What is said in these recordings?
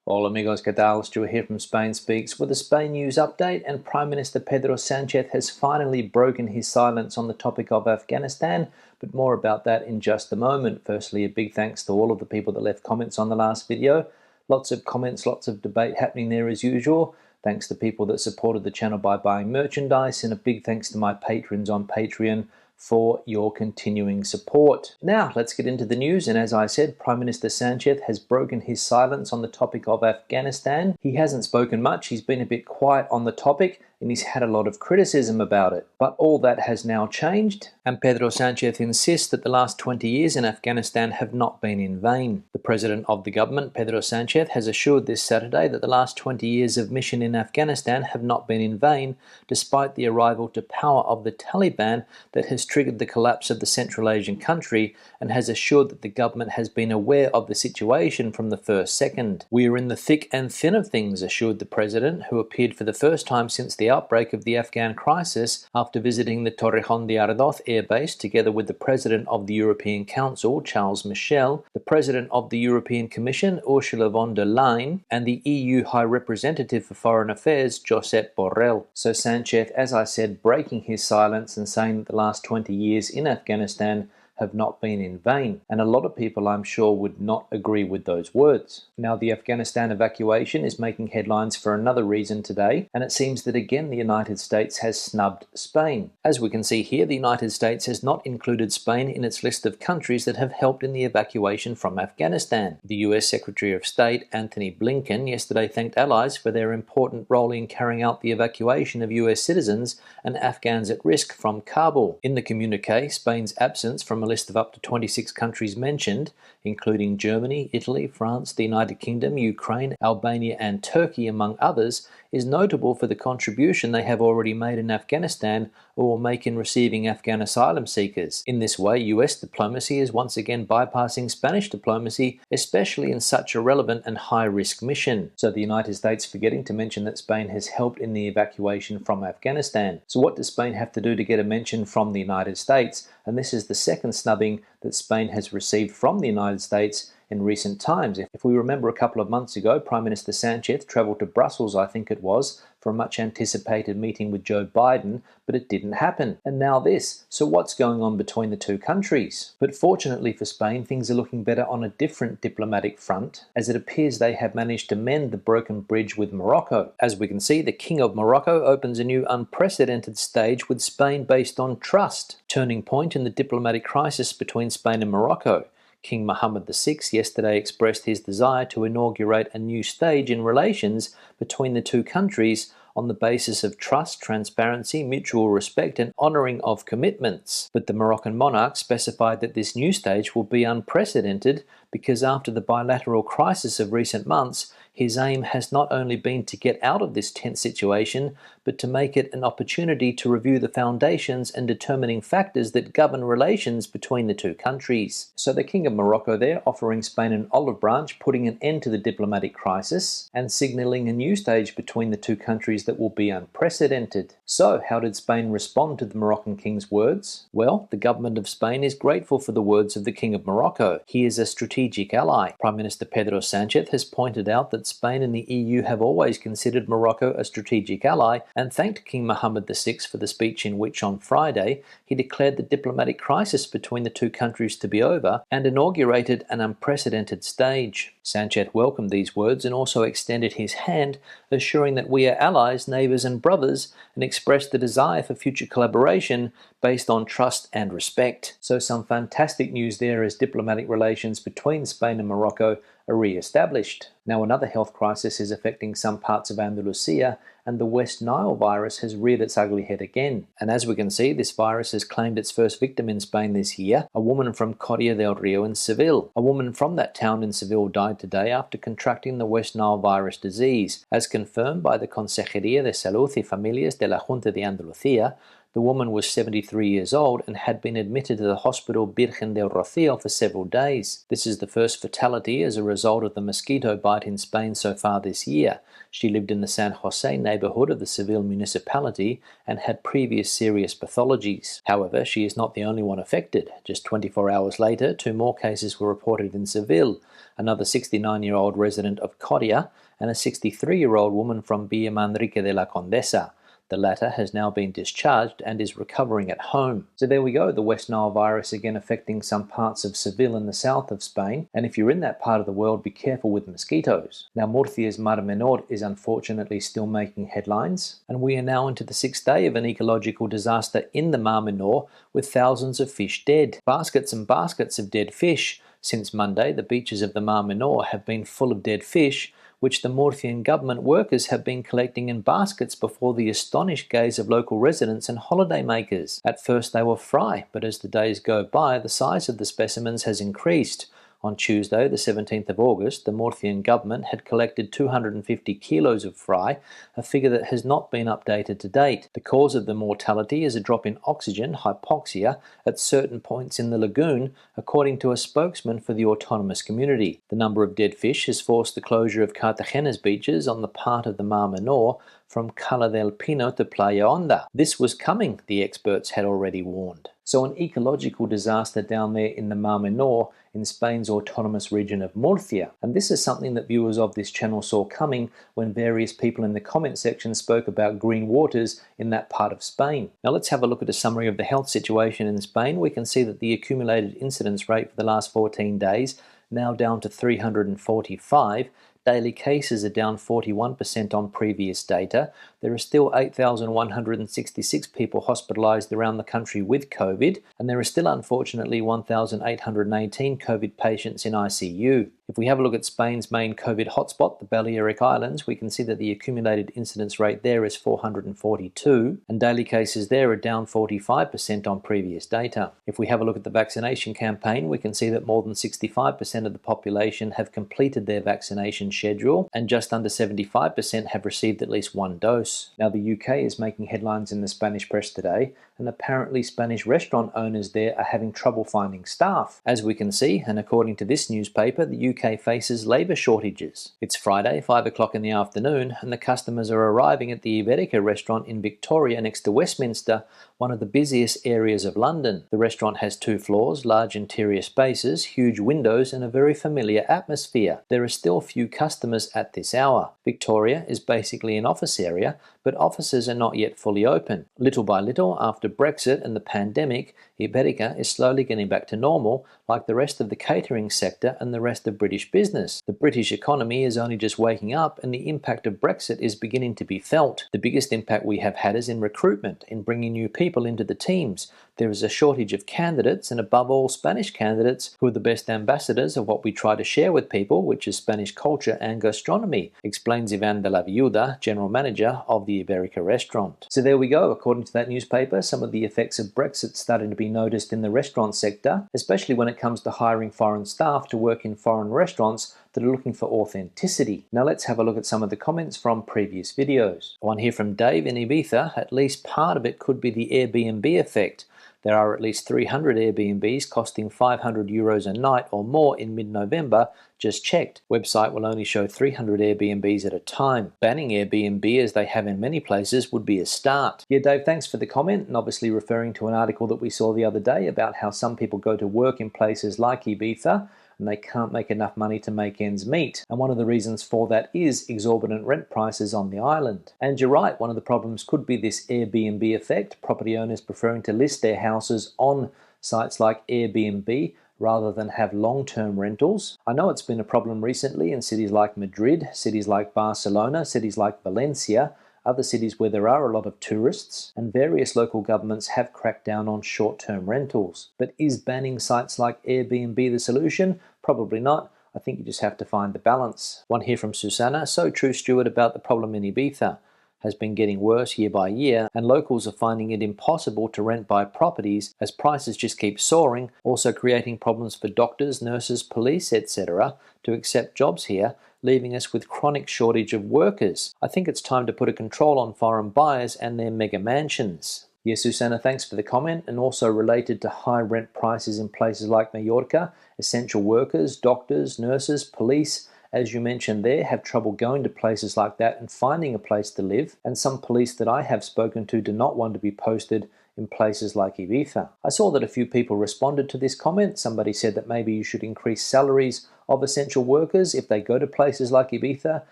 Hola amigos, ¿qué tal? Stuart here from Spain Speaks with a Spain news update, and Prime Minister Pedro Sánchez has finally broken his silence on the topic of Afghanistan, but more about that in just a moment. Firstly, a big thanks to all of the people that left comments on the last video. Lots of comments, lots of debate happening there as usual. Thanks to people that supported the channel by buying merchandise, and a big thanks to my patrons on Patreon for your continuing support. Now, let's get into the news, and as I said, Prime Minister Sánchez has broken his silence on the topic of Afghanistan. He hasn't spoken much, he's been a bit quiet on the topic, and he's had a lot of criticism about it. But all that has now changed, and Pedro Sánchez insists that the last 20 years in Afghanistan have not been in vain. The president of the government, Pedro Sánchez, has assured this Saturday that the last 20 years of mission in Afghanistan have not been in vain, despite the arrival to power of the Taliban that has triggered the collapse of the Central Asian country, and has assured that the government has been aware of the situation from the first second. "We are in the thick and thin of things," assured the president, who appeared for the first time since the outbreak of the Afghan crisis after visiting the Torrejón de Ardoz air base together with the president of the European Council, Charles Michel, the president of the European Commission, Ursula von der Leyen, and the EU High Representative for Foreign Affairs, Josep Borrell. So Sánchez, as I said, breaking his silence and saying that the last 20 years in Afghanistan have not been in vain, and a lot of people, I'm sure, would not agree with those words. Now, the Afghanistan evacuation is making headlines for another reason today, and it seems that again the United States has snubbed Spain. As we can see here, the United States has not included Spain in its list of countries that have helped in the evacuation from Afghanistan. The US Secretary of State, Antony Blinken, yesterday thanked allies for their important role in carrying out the evacuation of US citizens and Afghans at risk from Kabul. In the communique, Spain's absence from a list of up to 26 countries mentioned, including Germany, Italy, France, the United Kingdom, Ukraine, Albania, and Turkey, among others, is notable for the contribution they have already made in Afghanistan or will make in receiving Afghan asylum seekers. In this way, US diplomacy is once again bypassing Spanish diplomacy, especially in such a relevant and high-risk mission. So the United States forgetting to mention that Spain has helped in the evacuation from Afghanistan. So what does Spain have to do to get a mention from the United States? And this is the second snubbing that Spain has received from the United States in recent times. If we remember, a couple of months ago, Prime Minister Sánchez travelled to Brussels, I think it was, for a much anticipated meeting with Joe Biden, but it didn't happen. And now this. So what's going on between the two countries? But fortunately for Spain, things are looking better on a different diplomatic front, as it appears they have managed to mend the broken bridge with Morocco. As we can see, the King of Morocco opens a new unprecedented stage with Spain based on trust. Turning point in the diplomatic crisis between Spain and Morocco. King Mohammed VI yesterday expressed his desire to inaugurate a new stage in relations between the two countries on the basis of trust, transparency, mutual respect, and honouring of commitments. But the Moroccan monarch specified that this new stage will be unprecedented because after the bilateral crisis of recent months, his aim has not only been to get out of this tense situation, but to make it an opportunity to review the foundations and determining factors that govern relations between the two countries. So the King of Morocco there offering Spain an olive branch, putting an end to the diplomatic crisis, and signalling a new stage between the two countries that will be unprecedented. So how did Spain respond to the Moroccan King's words? Well, the government of Spain is grateful for the words of the King of Morocco. He is a strategic ally. Prime Minister Pedro Sánchez has pointed out that Spain and the EU have always considered Morocco a strategic ally, and thanked King Mohammed VI for the speech in which on Friday he declared the diplomatic crisis between the two countries to be over and inaugurated an unprecedented stage. Sánchez welcomed these words and also extended his hand, assuring that we are allies, neighbours and brothers, and expressed the desire for future collaboration based on trust and respect. So some fantastic news there as diplomatic relations between Spain and Morocco are re-established. Now another health crisis is affecting some parts of Andalusia, and the West Nile virus has reared its ugly head again. And as we can see, this virus has claimed its first victim in Spain this year, a woman from Coria del Rio in Seville. A woman from that town in Seville died today after contracting the West Nile virus disease, as confirmed by the Consejería de Salud y Familias de la Junta de Andalucía. The woman was 73 years old and had been admitted to the hospital Virgen del Rocío for several days. This is the first fatality as a result of the mosquito bite in Spain so far this year. She lived in the San Jose neighborhood of the Seville municipality and had previous serious pathologies. However, she is not the only one affected. Just 24 hours later, 2 more cases were reported in Seville, another 69-year-old resident of Coria and a 63-year-old woman from Villa Manrique de la Condesa. The latter has now been discharged and is recovering at home. So there we go, the West Nile virus again affecting some parts of Seville in the south of Spain. And if you're in that part of the world, be careful with mosquitoes. Now, Murcia's Mar Menor is unfortunately still making headlines. And we are now into the 6th day of an ecological disaster in the Mar Menor with thousands of fish dead. Baskets and baskets of dead fish. Since Monday, the beaches of the Mar Menor have been full of dead fish, which the Murcian government workers have been collecting in baskets before the astonished gaze of local residents and holidaymakers. At first they were fry, but as the days go by, the size of the specimens has increased. On Tuesday, the 17th of August, the Murcian government had collected 250 kilos of fry, a figure that has not been updated to date. The cause of the mortality is a drop in oxygen, hypoxia, at certain points in the lagoon, according to a spokesman for the autonomous community. The number of dead fish has forced the closure of Cartagena's beaches on the part of the Mar Menor from Cala del Pino to Playa Honda. This was coming, the experts had already warned. So an ecological disaster down there in the Mar Menor in Spain's autonomous region of Murcia. And this is something that viewers of this channel saw coming when various people in the comment section spoke about green waters in that part of Spain. Now let's have a look at a summary of the health situation in Spain. We can see that the accumulated incidence rate for the last 14 days now down to 345. Daily cases are down 41% on previous data. There are still 8,166 people hospitalised around the country with COVID, and there are still unfortunately 1,818 COVID patients in ICU. If we have a look at Spain's main COVID hotspot, the Balearic Islands, we can see that the accumulated incidence rate there is 442, and daily cases there are down 45% on previous data. If we have a look at the vaccination campaign, we can see that more than 65% of the population have completed their vaccination schedule, and just under 75% have received at least 1 dose. Now, the UK is making headlines in the Spanish press today, and apparently Spanish restaurant owners there are having trouble finding staff. As we can see, and according to this newspaper, the UK faces labour shortages. It's Friday, 5 o'clock in the afternoon, and the customers are arriving at the Iberica restaurant in Victoria next to Westminster, one of the busiest areas of London. The restaurant has 2 floors, large interior spaces, huge windows, and a very familiar atmosphere. There are still few customers at this hour. Victoria is basically an office area, but offices are not yet fully open. Little by little, after Brexit and the pandemic, Iberica is slowly getting back to normal, like the rest of the catering sector and the rest of British business. The British economy is only just waking up, and the impact of Brexit is beginning to be felt. The biggest impact we have had is in recruitment, in bringing new people into the teams. There is a shortage of candidates, and above all Spanish candidates, who are the best ambassadors of what we try to share with people, which is Spanish culture and gastronomy, explains Ivan de la Viuda, general manager of the Iberica restaurant. So there we go. According to that newspaper, some of the effects of Brexit starting to be noticed in the restaurant sector, especially when it comes to hiring foreign staff to work in foreign restaurants that are looking for authenticity. Now let's have a look at some of the comments from previous videos. One here from Dave in Ibiza. At least part of it could be the Airbnb effect. There are at least 300 Airbnbs costing €500 a night or more in mid-November. Just checked. Website will only show 300 Airbnbs at a time. Banning Airbnb, as they have in many places, would be a start. Yeah, Dave, thanks for the comment, and obviously referring to an article that we saw the other day about how some people go to work in places like Ibiza and they can't make enough money to make ends meet. And one of the reasons for that is exorbitant rent prices on the island. And you're right, one of the problems could be this Airbnb effect, property owners preferring to list their houses on sites like Airbnb rather than have long-term rentals. I know it's been a problem recently in cities like Madrid, cities like Barcelona, cities like Valencia, other cities where there are a lot of tourists, and various local governments have cracked down on short-term rentals. But is banning sites like Airbnb the solution? Probably not. I think you just have to find the balance. One here from Susanna. So true, Stuart, about the problem in Ibiza. Has been getting worse year by year, and locals are finding it impossible to rent buy properties as prices just keep soaring, also creating problems for doctors, nurses, police, etc. to accept jobs here, leaving us with chronic shortage of workers. I think it's time to put a control on foreign buyers and their mega mansions. Yes, Susana, thanks for the comment. And also related to high rent prices in places like Mallorca, essential workers, doctors, nurses, police, as you mentioned there, have trouble going to places like that and finding a place to live. And some police that I have spoken to do not want to be posted in places like Ibiza. I saw that a few people responded to this comment. Somebody said that maybe you should increase salaries of essential workers if they go to places like Ibiza,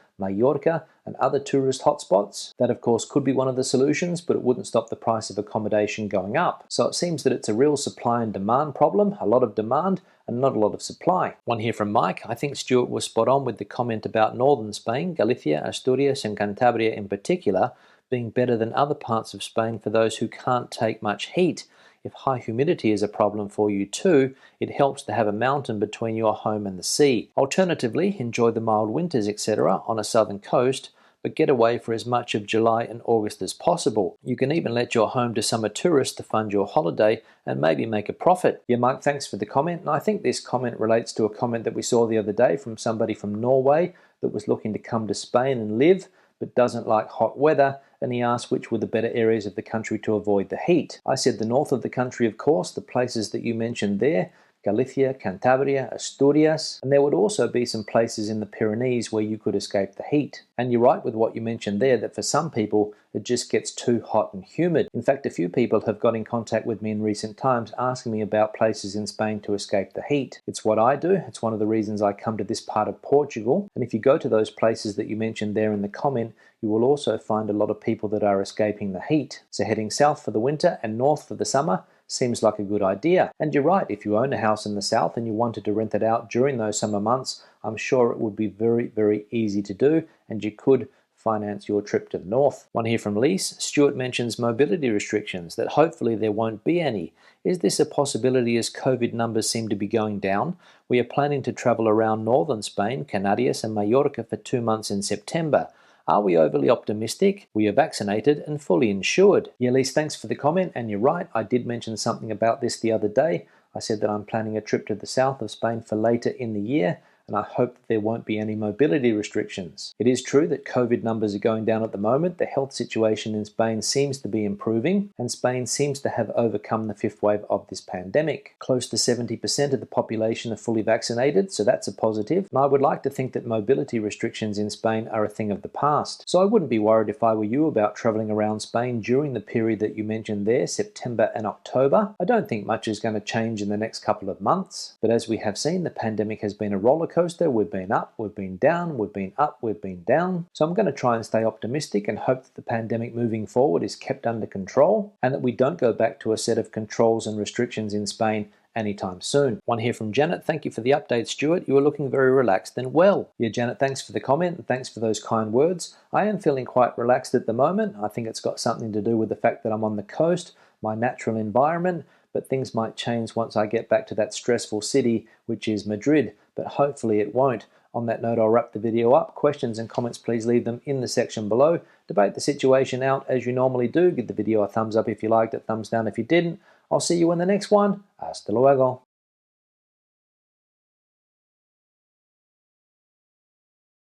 Mallorca, and other tourist hotspots. That of course could be one of the solutions, but it wouldn't stop the price of accommodation going up. So it seems that it's a real supply and demand problem, a lot of demand and not a lot of supply. One here from Mike. I think Stuart was spot on with the comment about northern Spain, Galicia, Asturias and Cantabria in particular, being better than other parts of Spain for those who can't take much heat. If high humidity is a problem for you too, it helps to have a mountain between your home and the sea. Alternatively, enjoy the mild winters, etc. on a southern coast, but get away for as much of July and August as possible. You can even let your home to summer tourists to fund your holiday and maybe make a profit. Yeah, Mike, thanks for the comment. And I think this comment relates to a comment that we saw the other day from somebody from Norway that was looking to come to Spain and live, but doesn't like hot weather, and he asked which were the better areas of the country to avoid the heat. I said the north of the country, of course, the places that you mentioned there, Galicia, Cantabria, Asturias, and there would also be some places in the Pyrenees where you could escape the heat. And you're right with what you mentioned there, that for some people it just gets too hot and humid. In fact, a few people have got in contact with me in recent times asking me about places in Spain to escape the heat. It's what I do. It's one of the reasons I come to this part of Portugal. And if you go to those places that you mentioned there in the comment, you will also find a lot of people that are escaping the heat. So heading south for the winter and north for the summer seems like a good idea. And you're right, if you own a house in the south and you wanted to rent it out during those summer months, I'm sure it would be very, very easy to do, and you could finance your trip to the north. One here from Lise. Stuart mentions mobility restrictions, that hopefully there won't be any. Is this a possibility as COVID numbers seem to be going down? We are planning to travel around northern Spain, Canarias and Mallorca for 2 months in September. Are we overly optimistic? We are vaccinated and fully insured. Yeah, Lise, thanks for the comment, and you're right, I did mention something about this the other day. I said that I'm planning a trip to the south of Spain for later in the year, and I hope that there won't be any mobility restrictions. It is true that COVID numbers are going down at the moment. The health situation in Spain seems to be improving, and Spain seems to have overcome the 5th wave of this pandemic. Close to 70% of the population are fully vaccinated, so that's a positive. And I would like to think that mobility restrictions in Spain are a thing of the past. So I wouldn't be worried if I were you about traveling around Spain during the period that you mentioned there, September and October. I don't think much is going to change in the next couple of months, but as we have seen, the pandemic has been a roller coaster. We've been up, we've been down, we've been up, we've been down. So I'm going to try and stay optimistic and hope that the pandemic moving forward is kept under control and that we don't go back to a set of controls and restrictions in Spain anytime soon. One here from Janet. Thank you for the update, Stuart. You are looking very relaxed and well. Yeah, Janet, thanks for the comment and thanks for those kind words. I am feeling quite relaxed at the moment. I think it's got something to do with the fact that I'm on the coast, my natural environment, but things might change once I get back to that stressful city, which is Madrid, but hopefully it won't. On that note, I'll wrap the video up. Questions and comments, please leave them in the section below. Debate the situation out as you normally do. Give the video a thumbs up if you liked it, thumbs down if you didn't. I'll see you in the next one. Hasta luego.